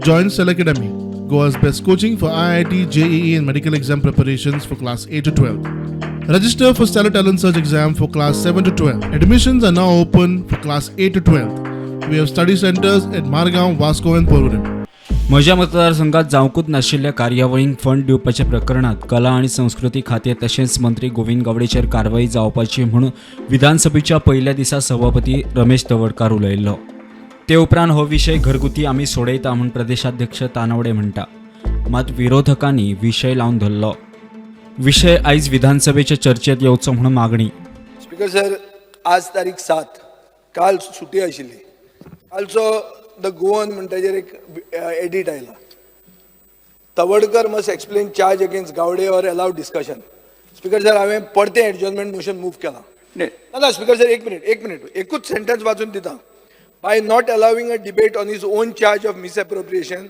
Join Cell Academy, Goa's best coaching for IIT, JEE and medical exam preparations for class 8 to 12. Register for Stellar Talent Search exam for class 7 to 12. Admissions are now open for class 8 to 12. We have study centers at Margao, Vasco and Porvorim. म्हज्या मतदारसंघात जावंकूच नाशिल्ल्या कार्यावळींक fund दिवपाच्या प्रकरणात कला आणि संस्कृती खाते तशेंच मंत्री गोविंद गावडेचेर कारवाई जावपाची म्हणून विधानसभेच्या पयल्या दिसा सभापती रमेश तवडकार उलयल्लो. ते उपरांत हो विशय घरगुती आमी सोडयता म्हूण प्रदेशाध्यक्ष तानवडे म्हणटा. मात विरोधकांनी विशय लावन धरलो. विशय आयज विधानसभेच्या चर्चेत येवचो म्हणून मागणी. स्पीकर सर, आज तारीख 7, काल सुटी आशिल्ली. कालचो द गोवन म्हणटाचेर एक एडिट आयला. Tawadkar must explain charge against Gawade or allow discussion. Speaker sir, हांवें परते एडजर्नमेंट मोशन मूव केला. ना स्पीकर सर, एक मिनिट एकूच सेंटेन्स वाचून दिता. By not allowing a debate on his own charge of misappropriation,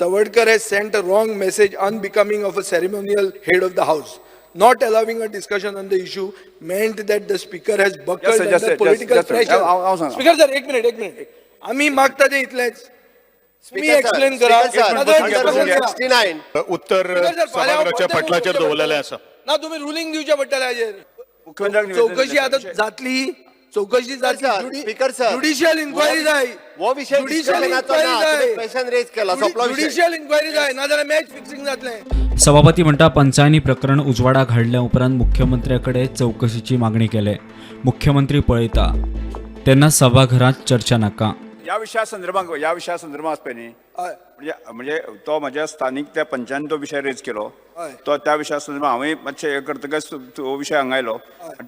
Tavadkar has sent a wrong message unbecoming of a ceremonial head of the house. Not allowing a discussion on the issue meant that the speaker has buckled under political pressure. Speaker sir, एक minute. आम्ही मागता ते इतलेच. तुम्ही explain करा. 69 उत्तर सभागृहाच्या पटलाचेर दवरलेले आसा. ना तुम्ही रुलिंग दिवचे पडटले हाजेर. चौकशी आता जातली. चौकशी जातली. स्पीकर सर, ज्युडिशियल इन्क्वायरी जाय. वो विषय ज्युडिशियल इन्क्वायरी क्वेश्चन रेज केला. ज्युडिशियल इन्क्वायरी जाय, नाजाल्यार मॅच फिक्सिंग जातलें. सभापती म्हणटा पंचायनी प्रकरण उजवाडाक हाडल्या उपरांत मुख्यमंत्र्याकडे चौकशीची मागणी केली. मुख्यमंत्री पळयता तेन्ना सभाघरात चर्चा नाका. या विषया संदर्भात पळय म्हणजे तो माझ्या स्थानिक त्या पंचायतीन तो विषय रेज केलो. तो त्या विशया संदर्भात हांवें मातशें हे करतकच तो विशय हांगा आयलो.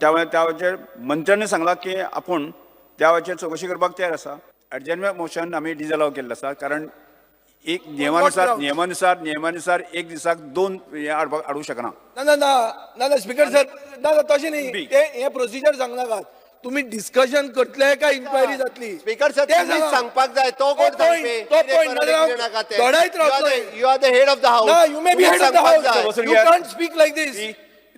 त्या वेळार त्या वेळाचेर मंत्र्यांनी सांगला की आपूण त्या वेळाचेर चौकशी करपाक तयार आसा. एडजर्नमेंट मोशन आमी डिसअलाव केल्लें आसा. कारण एक नियमानुसार एक दिसाक 2 हे हाडू शकना. ना स्पीकर सर, ना तशें न्ही. ते हे प्रोसिजर सांगनाकात. तुम्ही डिस्कशन करतले काय इन्क्वायरी जातली. स्पीकर सर, तुम्ही सांगपाक जाय तो कोण सांगपी. लढाईत रावतले. You are the head of the house. No, you may be head of the house. You can't speak like this.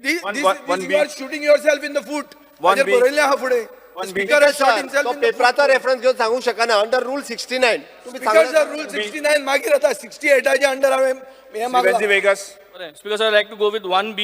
You are shooting yourself in the foot. बरयल्लें आहा फुडें. Speaker has shot himself in the foot. पेपराचो reference घेवन सांगू शकना. Under rule 69 तुम्ही Speaker sir, rule 69 मागीर आता 68 च्या अंडर हांवें हे मागला. Vegas. Speaker sir, I'd like to go with 1B.